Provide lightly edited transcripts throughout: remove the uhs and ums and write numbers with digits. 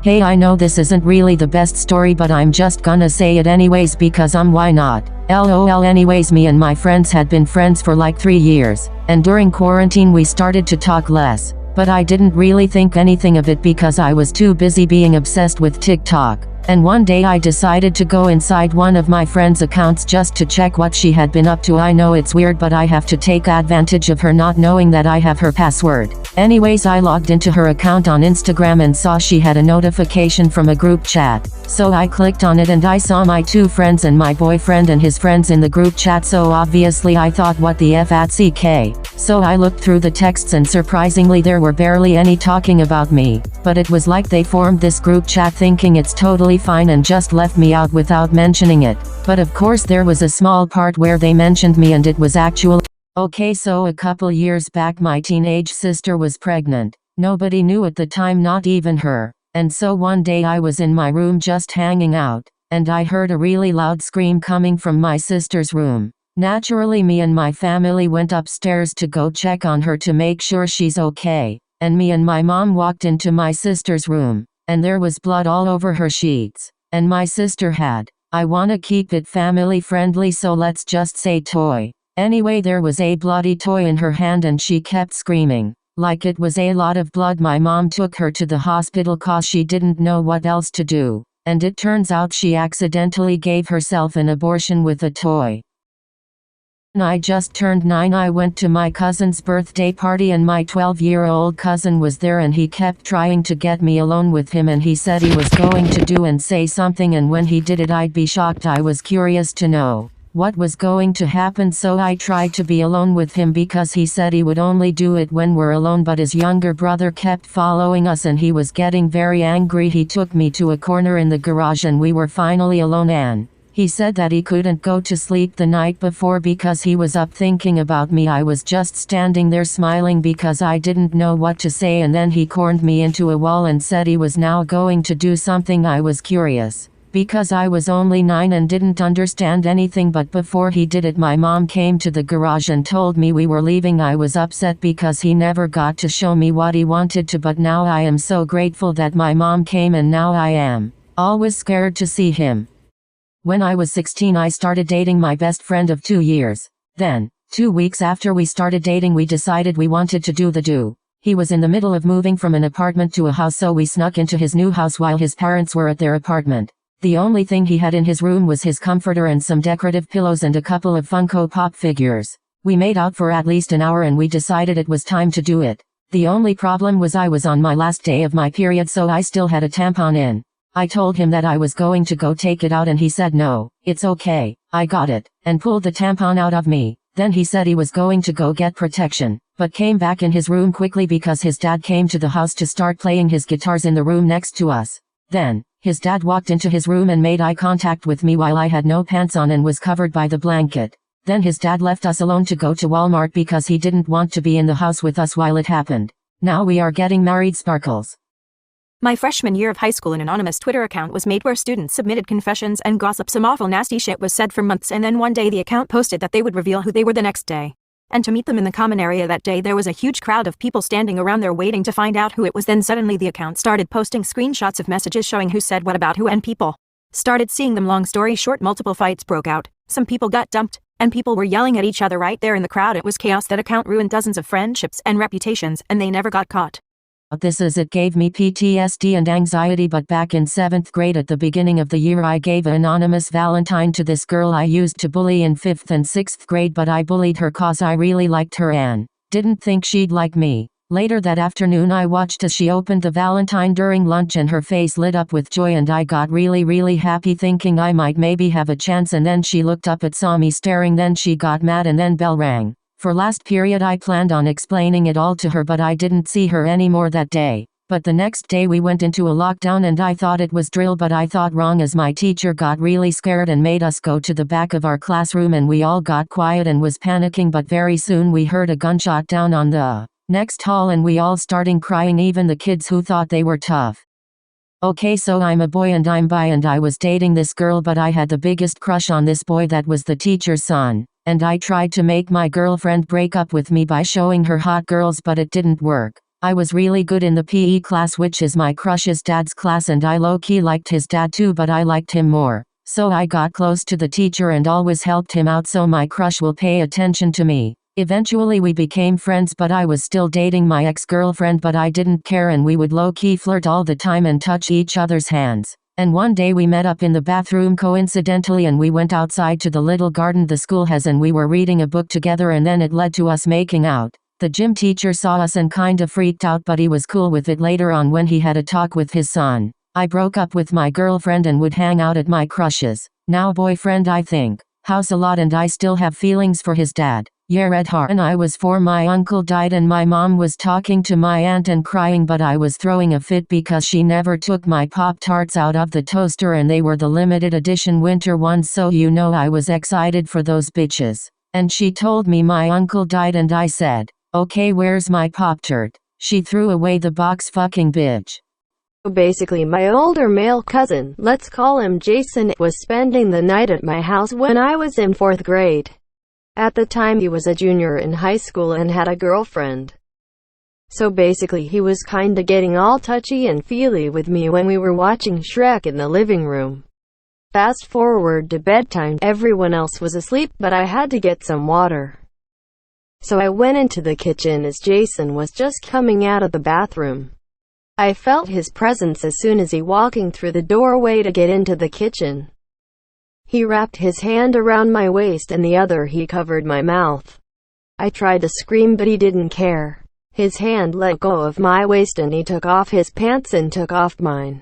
Hey, I know this isn't really the best story, but I'm just gonna say it anyways because why not? LOL. Anyways, me and my friends had been friends for like 3 years, and during quarantine we started to talk less, but I didn't really think anything of it because I was too busy being obsessed with TikTok. And one day I decided to go inside one of my friend's accounts just to check what she had been up to. I know it's weird, but I have to take advantage of her not knowing that I have her password. Anyways, I logged into her account on Instagram and saw she had a notification from a group chat. So I clicked on it and I saw my 2 friends and my boyfriend and his friends in the group chat, so obviously I thought, what the F at CK. So I looked through the texts and surprisingly there were barely any talking about me, but it was like they formed this group chat thinking it's totally fine and just left me out without mentioning it. But of course there was a small part where they mentioned me and it was actually okay. So a couple years back my teenage sister was pregnant. Nobody knew at the time, not even her. And so one day I was in my room just hanging out, and I heard a really loud scream coming from my sister's room. Naturally me and my family went upstairs to go check on her to make sure she's okay, and me and my mom walked into my sister's room, and there was blood all over her sheets, and my sister had, I wanna keep it family friendly so let's just say toy. Anyway, there was a bloody toy in her hand and she kept screaming. Like it was a lot of blood. My mom took her to the hospital cause she didn't know what else to do, and it turns out she accidentally gave herself an abortion with a toy. I just turned 9. I went to my cousin's birthday party and my 12-year-old cousin was there and he kept trying to get me alone with him, and he said he was going to do and say something, and when he did it I'd be shocked. I was curious to know what was going to happen, so I tried to be alone with him because he said he would only do it when we're alone, but his younger brother kept following us and he was getting very angry. He took me to a corner in the garage and we were finally alone, and he said that he couldn't go to sleep the night before because he was up thinking about me. I was just standing there smiling because I didn't know what to say, and then he cornered me into a wall and said he was now going to do something. I was curious because I was only 9 and didn't understand anything, but before he did it my mom came to the garage and told me we were leaving. I was upset because he never got to show me what he wanted to, but now I am so grateful that my mom came, and now I am always scared to see him. When I was 16 I started dating my best friend of 2 years. Then, 2 weeks after we started dating we decided we wanted to do the do. He was in the middle of moving from an apartment to a house, so we snuck into his new house while his parents were at their apartment. The only thing he had in his room was his comforter and some decorative pillows and a couple of Funko Pop figures. We made out for at least an hour and we decided it was time to do it. The only problem was I was on my last day of my period, so I still had a tampon in. I told him that I was going to go take it out and he said no, it's okay, I got it, and pulled the tampon out of me. Then he said he was going to go get protection, but came back in his room quickly because his dad came to the house to start playing his guitars in the room next to us. Then, his dad walked into his room and made eye contact with me while I had no pants on and was covered by the blanket. Then his dad left us alone to go to Walmart because he didn't want to be in the house with us while it happened. Now we are getting married, Sparkles. My freshman year of high school, an anonymous Twitter account was made where students submitted confessions and gossip. Some awful nasty shit was said for months, and then one day the account posted that they would reveal who they were the next day. And to meet them in the common area that day there was a huge crowd of people standing around there waiting to find out who it was. Then suddenly the account started posting screenshots of messages showing who said what about who, and people started seeing them. Long story short, multiple fights broke out, some people got dumped, and people were yelling at each other right there in the crowd. It was chaos. That account ruined dozens of friendships and reputations, and they never got caught. It gave me PTSD and anxiety, but back in 7th grade at the beginning of the year I gave an anonymous valentine to this girl I used to bully in 5th and 6th grade, but I bullied her cause I really liked her and didn't think she'd like me. Later that afternoon I watched as she opened the valentine during lunch and her face lit up with joy, and I got really happy thinking I might maybe have a chance, and then she looked up and saw me staring, then she got mad and then bell rang. For last period I planned on explaining it all to her, but I didn't see her anymore that day. But the next day we went into a lockdown and I thought it was drill, but I thought wrong as my teacher got really scared and made us go to the back of our classroom, and we all got quiet and was panicking, but very soon we heard a gunshot down on the next hall and we all started crying, even the kids who thought they were tough. Okay, so I'm a boy and I'm bi and I was dating this girl, but I had the biggest crush on this boy that was the teacher's son. And I tried to make my girlfriend break up with me by showing her hot girls, but it didn't work. I was really good in the PE class, which is my crush's dad's class, and I low-key liked his dad too, but I liked him more. So I got close to the teacher and always helped him out so my crush will pay attention to me. Eventually we became friends, but I was still dating my ex-girlfriend, but I didn't care and we would low-key flirt all the time and touch each other's hands. And one day we met up in the bathroom coincidentally and we went outside to the little garden the school has and we were reading a book together, and then it led to us making out. The gym teacher saw us and kinda freaked out, but he was cool with it later on when he had a talk with his son. I broke up with my girlfriend and would hang out at my crush's, now boyfriend I think, house a lot, and I still have feelings for his dad. Yeah, Red Heart. And I was 4, my uncle died and my mom was talking to my aunt and crying, but I was throwing a fit because she never took my Pop-Tarts out of the toaster and they were the limited edition winter ones, so you know I was excited for those bitches. And she told me my uncle died and I said, okay, where's my Pop-Tart? She threw away the box, fucking bitch. Basically, my older male cousin, let's call him Jason, was spending the night at my house when I was in 4th grade. At the time he was a junior in high school and had a girlfriend. So basically he was kinda getting all touchy and feely with me when we were watching Shrek in the living room. Fast forward to bedtime, everyone else was asleep, but I had to get some water. So I went into the kitchen as Jason was just coming out of the bathroom. I felt his presence as soon as he walking through the doorway to get into the kitchen. He wrapped his hand around my waist and the other he covered my mouth. I tried to scream but he didn't care. His hand let go of my waist and he took off his pants and took off mine.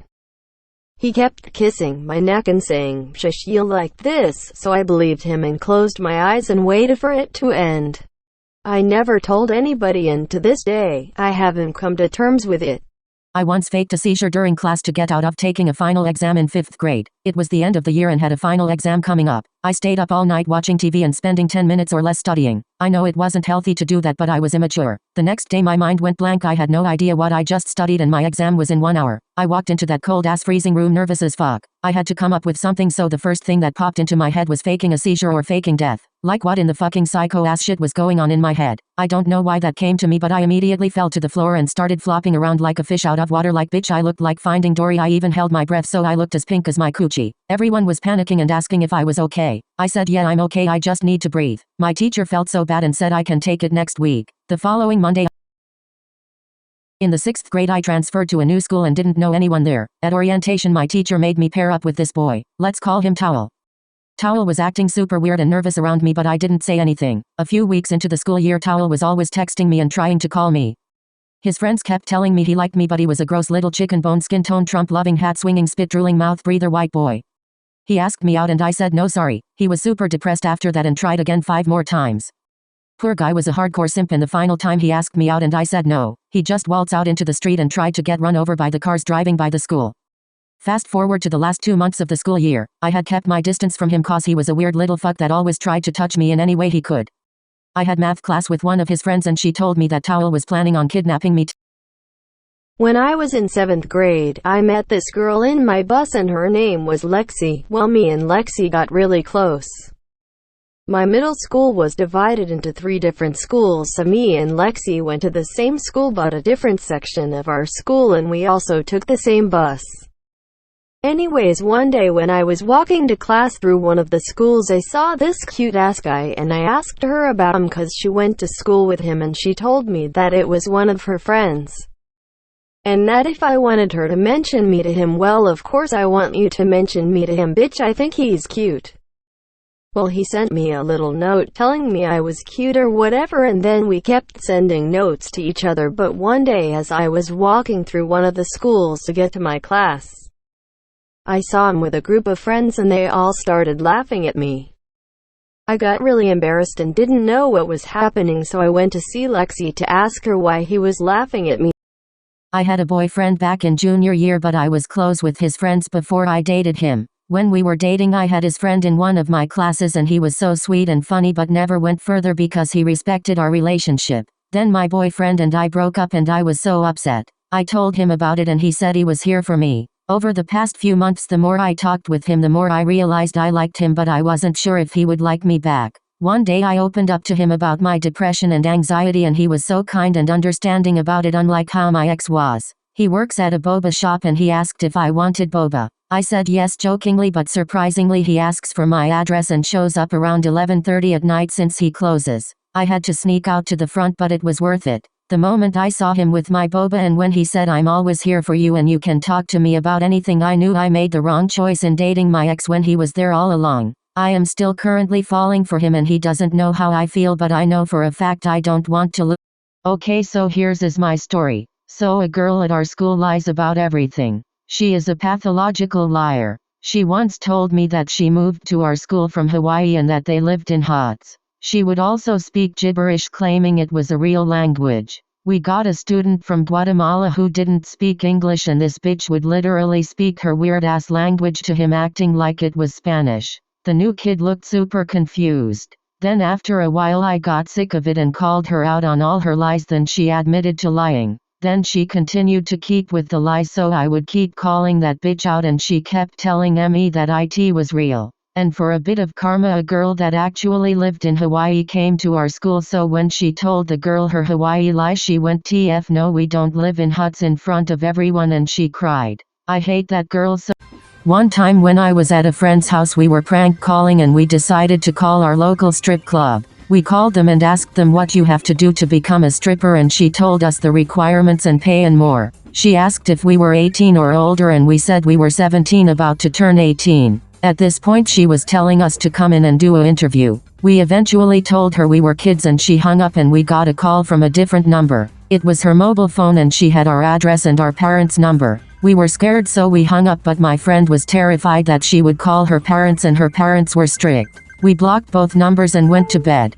He kept kissing my neck and saying, "Shush, you like this," so I believed him and closed my eyes and waited for it to end. I never told anybody, and to this day, I haven't come to terms with it. I once faked a seizure during class to get out of taking a final exam in 5th grade. It was the end of the year and had a final exam coming up. I stayed up all night watching TV and spending 10 minutes or less studying. I know it wasn't healthy to do that, but I was immature. The next day my mind went blank. I had no idea what I just studied and my exam was in 1 hour. I walked into that cold-ass freezing room nervous as fuck. I had to come up with something, so the first thing that popped into my head was faking a seizure or faking death. Like, what in the fucking psycho-ass shit was going on in my head? I don't know why that came to me, but I immediately fell to the floor and started flopping around like a fish out of water. Like, bitch, I looked like Finding Dory. I even held my breath so I looked as pink as my coochie. Everyone was panicking and asking if I was okay. I said, yeah, I'm okay, I just need to breathe. My teacher felt so bad and said I can take it next week. The following Monday, in the 6th grade, I transferred to a new school and didn't know anyone there. At orientation my teacher made me pair up with this boy. Let's call him Towel. Towel was acting super weird and nervous around me, but I didn't say anything. A few weeks into the school year, Towel was always texting me and trying to call me. His friends kept telling me he liked me, but he was a gross little chicken bone, skin tone, Trump-loving, hat-swinging, spit-drooling, mouth-breather white boy. He asked me out and I said no sorry. He was super depressed after that and tried again 5 more times. Poor guy was a hardcore simp, and the final time he asked me out and I said no, he just waltzed out into the street and tried to get run over by the cars driving by the school. Fast forward to the last 2 months of the school year. I had kept my distance from him cause he was a weird little fuck that always tried to touch me in any way he could. I had math class with one of his friends and she told me that Towel was planning on kidnapping me. When I was in 7th grade, I met this girl in my bus and her name was Lexi. Well, me and Lexi got really close. My middle school was divided into 3 different schools, so me and Lexi went to the same school but a different section of our school, and we also took the same bus. Anyways, one day when I was walking to class through one of the schools, I saw this cute-ass guy and I asked her about him cause she went to school with him, and she told me that it was one of her friends. And that if I wanted her to mention me to him, well, of course I want you to mention me to him, bitch, I think he's cute. Well, he sent me a little note telling me I was cute or whatever, and then we kept sending notes to each other. But one day as I was walking through one of the schools to get to my class, I saw him with a group of friends and they all started laughing at me. I got really embarrassed and didn't know what was happening, so I went to see Lexi to ask her why he was laughing at me. I had a boyfriend back in junior year, but I was close with his friends before I dated him. When we were dating, I had his friend in one of my classes and he was so sweet and funny but never went further because he respected our relationship. Then my boyfriend and I broke up and I was so upset. I told him about it and he said he was here for me. Over the past few months, the more I talked with him, the more I realized I liked him, but I wasn't sure if he would like me back. One day I opened up to him about my depression and anxiety and he was so kind and understanding about it, unlike how my ex was. He works at a boba shop and he asked if I wanted boba. I said yes jokingly, but surprisingly he asks for my address and shows up around 11:30 at night since he closes. I had to sneak out to the front, but it was worth it. The moment I saw him with my boba and when he said I'm always here for you and you can talk to me about anything, I knew I made the wrong choice in dating my ex when he was there all along. I am still currently falling for him and he doesn't know how I feel, but I know for a fact I don't want to lose. Okay, so here's my story. So a girl at our school lies about everything. She is a pathological liar. She once told me that she moved to our school from Hawaii and that they lived in huts. She would also speak gibberish claiming it was a real language. We got a student from Guatemala who didn't speak English and this bitch would literally speak her weird ass language to him acting like it was Spanish. The new kid looked super confused. Then after a while I got sick of it and called her out on all her lies. Then she admitted to lying. Then she continued to keep with the lies, so I would keep calling that bitch out and she kept telling me that it was real. And for a bit of karma, a girl that actually lived in Hawaii came to our school, so when she told the girl her Hawaii lie, she went TF no, we don't live in huts in front of everyone, and she cried. I hate that girl so. One time when I was at a friend's house, we were prank calling and we decided to call our local strip club. We called them and asked them what you have to do to become a stripper, and she told us the requirements and pay and more. She asked if we were 18 or older and we said we were 17 about to turn 18. At this point she was telling us to come in and do an interview. We eventually told her we were kids and she hung up and we got a call from a different number. It was her mobile phone and she had our address and our parents' number. We were scared so we hung up, but my friend was terrified that she would call her parents and her parents were strict. We blocked both numbers and went to bed.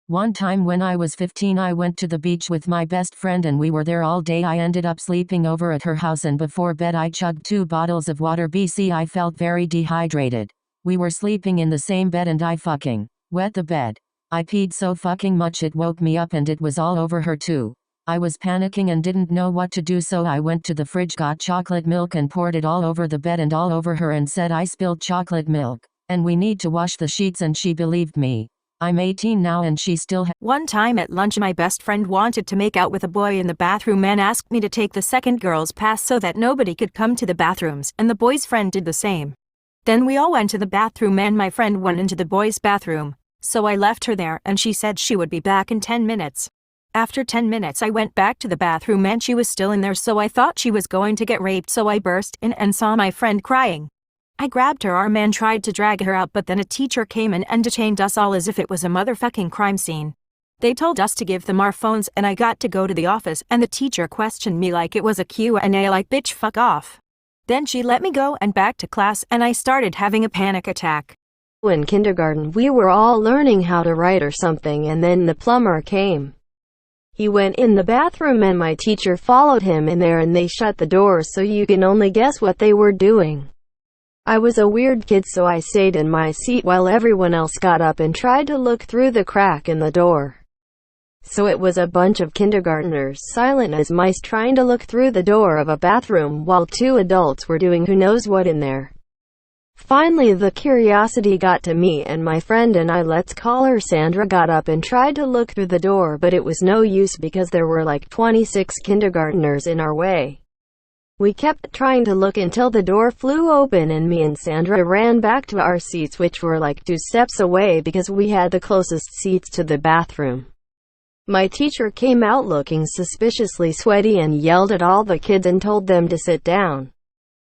One time when I was 15 I went to the beach with my best friend and we were there all day. I ended up sleeping over at her house and before bed I chugged 2 bottles of water. I felt very dehydrated. We were sleeping in the same bed and I fucking wet the bed. I peed so fucking much it woke me up and it was all over her too. I was panicking and didn't know what to do, so I went to the fridge, got chocolate milk and poured it all over the bed and all over her and said I spilled chocolate milk and we need to wash the sheets, and she believed me. I'm 18 now and she still One time at lunch my best friend wanted to make out with a boy in the bathroom and asked me to take the second girl's pass so that nobody could come to the bathrooms, and the boy's friend did the same. Then we all went to the bathroom and my friend went into the boy's bathroom, so I left her there and she said she would be back in 10 minutes. After 10 minutes I went back to the bathroom and she was still in there, so I thought she was going to get raped, so I burst in and saw my friend crying. I grabbed her arm and tried to drag her out, but then a teacher came in and detained us all as if it was a motherfucking crime scene. They told us to give them our phones and I got to go to the office and the teacher questioned me like it was a Q&A, like bitch fuck off. Then she let me go and back to class and I started having a panic attack. In kindergarten we were all learning how to write or something and then the plumber came. He went in the bathroom and my teacher followed him in there and they shut the doors, so you can only guess what they were doing. I was a weird kid, so I stayed in my seat while everyone else got up and tried to look through the crack in the door. So it was a bunch of kindergartners silent as mice trying to look through the door of a bathroom while 2 adults were doing who knows what in there. Finally the curiosity got to me and my friend and I, let's call her Sandra, got up and tried to look through the door, but it was no use because there were like 26 kindergartners in our way. We kept trying to look until the door flew open and me and Sandra ran back to our seats, which were like 2 steps away because we had the closest seats to the bathroom. My teacher came out looking suspiciously sweaty and yelled at all the kids and told them to sit down.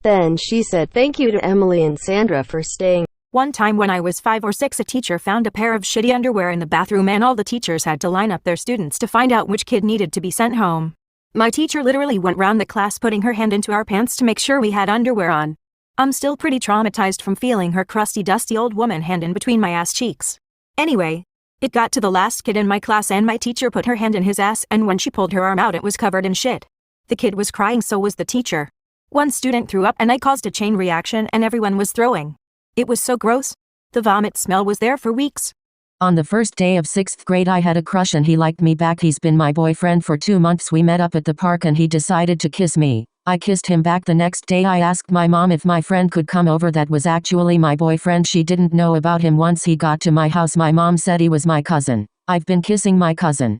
Then she said thank you to Emily and Sandra for staying. One time when I was 5 or 6, a teacher found a pair of shitty underwear in the bathroom and all the teachers had to line up their students to find out which kid needed to be sent home. My teacher literally went round the class putting her hand into our pants to make sure we had underwear on. I'm still pretty traumatized from feeling her crusty, dusty old woman hand in between my ass cheeks. Anyway, it got to the last kid in my class and my teacher put her hand in his ass, and when she pulled her arm out it was covered in shit. The kid was crying, so was the teacher. One student threw up and I caused a chain reaction and everyone was throwing. It was so gross. The vomit smell was there for weeks. On the first day of 6th grade I had a crush and he liked me back. He's been my boyfriend for 2 months. We met up at the park and he decided to kiss me. I kissed him back. The next day I asked my mom if my friend could come over. That was actually my boyfriend. She didn't know about him. Once he got to my house my mom said he was my cousin. I've been kissing my cousin.